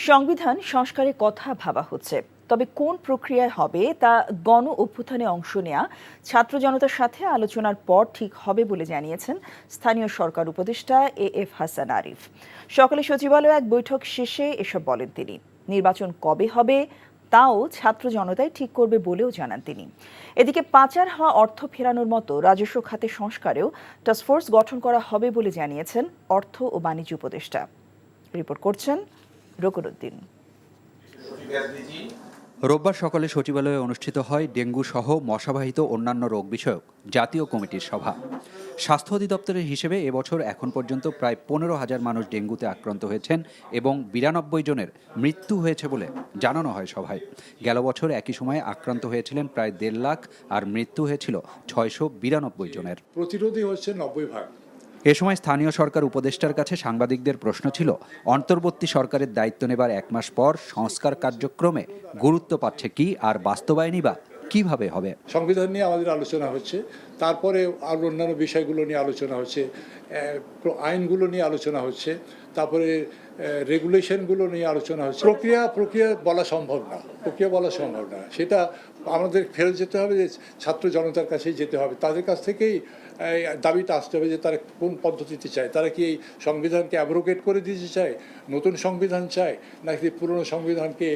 সংবিধান সংস্কারের কথা ভাবা হচ্ছে, তবে কোন প্রক্রিয়ায় হবে তা গণ অভ্যুত্থানে অংশ নেয়া ছাত্র জনতার সাথে আলোচনার পর ঠিক হবে বলে জানিয়েছেন স্থানীয় সরকার উপদেষ্টা এএফ হাসান আরিফ। সকালে সচিবালয়ে এক বৈঠক শেষে এসব বলেন তিনি। নির্বাচন কবে হবে তাও ছাত্র জনতাই ঠিক করবে বলেও জানান তিনি। এদিকে পাচার হওয়া অর্থ ফেরানোর মতো রাজস্ব খাতে সংস্কারেও টাস্কফোর্স গঠন করা হবে বলে জানিয়েছেন অর্থ ও বাণিজ্য উপদেষ্টা। রিপোর্ট করছেন রকুনুদ্দিন। রোববার সকালে সচিবালয়ে অনুষ্ঠিত হয় ডেঙ্গু সহ মশাবাহিত অন্যান্য রোগ বিষয়ক জাতীয় কমিটির সভা। স্বাস্থ্য অধিদপ্তরের হিসেবে এবছর এখন পর্যন্ত প্রায় 15,000 মানুষ ডেঙ্গুতে আক্রান্ত হয়েছেন এবং 92 জনের মৃত্যু হয়েছে বলে জানানো হয় সভায়। গেল বছর একই সময়ে আক্রান্ত হয়েছিলেন প্রায় 1.5 লাখ আর মৃত্যু হয়েছিল 692 জনের। প্রতিরোধী হচ্ছে 90%। এ সময় স্থানীয় সরকার উপদেষ্টার কাছে সাংবাদিকদের প্রশ্ন ছিল, অন্তর্বর্তী সরকারের দায়িত্ব নেবার 1 মাস পর সংস্কার কার্যক্রমে গুরুত্ব পাচ্ছে কি, আর বাস্তবায়নই বা কিভাবে হবে? সংবিধান নিয়ে আমাদের আলোচনা হচ্ছে, তারপরে আর অন্যান্য বিষয়গুলো নিয়ে আলোচনা হচ্ছে, আইনগুলো নিয়ে আলোচনা হচ্ছে, তারপরে রেগুলেশনগুলো নিয়ে আলোচনা হচ্ছে। প্রক্রিয়া বলা সম্ভব না, সেটা আমাদের ফেরত যেতে হবে, যে ছাত্র জনতার কাছেই যেতে হবে, তাদের কাছ থেকেই দাবিটা আসতে হবে যে তারা কোন পদ্ধতিতে চায়। তারা কি এই সংবিধানকে অ্যাব্রোগেট করে দিতে চায়, নতুন সংবিধান চায়, নাকি পুরনো সংবিধানকে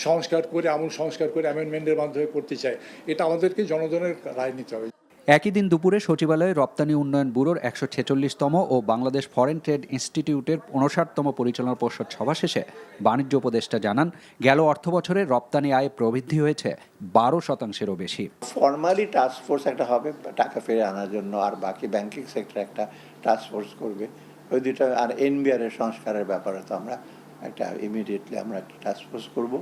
সংস্কার করে আমূল সংস্কার করে অ্যামেন্ডমেন্টের মাধ্যমে করতে চায়। এটা আমাদেরকে জনগণের রায় নিতে হবে। একই দিন দুপুরে সচিবালয়ে রপ্তানি উন্নয়ন ব্যুরোর 146তম ও বাংলাদেশ ফরেন ট্রেড ইনস্টিটিউটের 59তম পরিচালনা পর্ষদ সভা শেষে বাণিজ্য উপদেষ্টা জানান, গেল অর্থবছরে রপ্তানি আয় প্রবৃদ্ধি হয়েছে 12%-এরও বেশি। ফর্মালি টাস্কফোর্স একটা হবে টাকা ফিরে আনার জন্য, আর বাকি ব্যাংকিং সেক্টর একটা টাস্কফোর্স করবে। ওই দুইটা, আর এনবিআর এর সংস্কারের ব্যাপারে তো আমরা একটা ইমিডিয়েটলি আমরা একটা টাস্কফোর্স করব।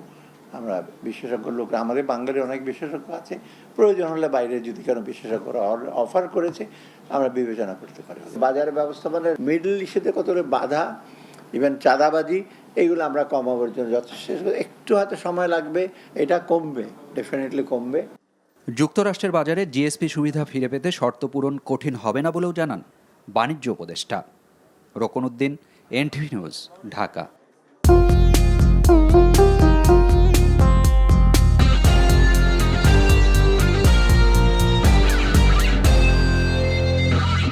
আমরা বিশেষজ্ঞ লোক, আমাদের বাঙালির অনেক বিশেষজ্ঞ আছে, প্রয়োজন হলে বাইরে যদি কোনো বিশেষজ্ঞরা অফার করেছে আমরা বিবেচনা করতে পারি। বাজার ব্যবস্থাপনার মিডল ইস্টে কতটা বাধা, ইভেন চাঁদাবাজি, এইগুলো আমরা কমাবার জন্য যথেষ্ট, একটু হয়তো সময় লাগবে, এটা কমবে, ডেফিনেটলি কমবে। যুক্তরাষ্ট্রের বাজারে জিএসপি সুবিধা ফিরে পেতে শর্ত পূরণ কঠিন হবে না বলেও জানান বাণিজ্য উপদেষ্টা। Rokunuddin, NTV news, Dhaka.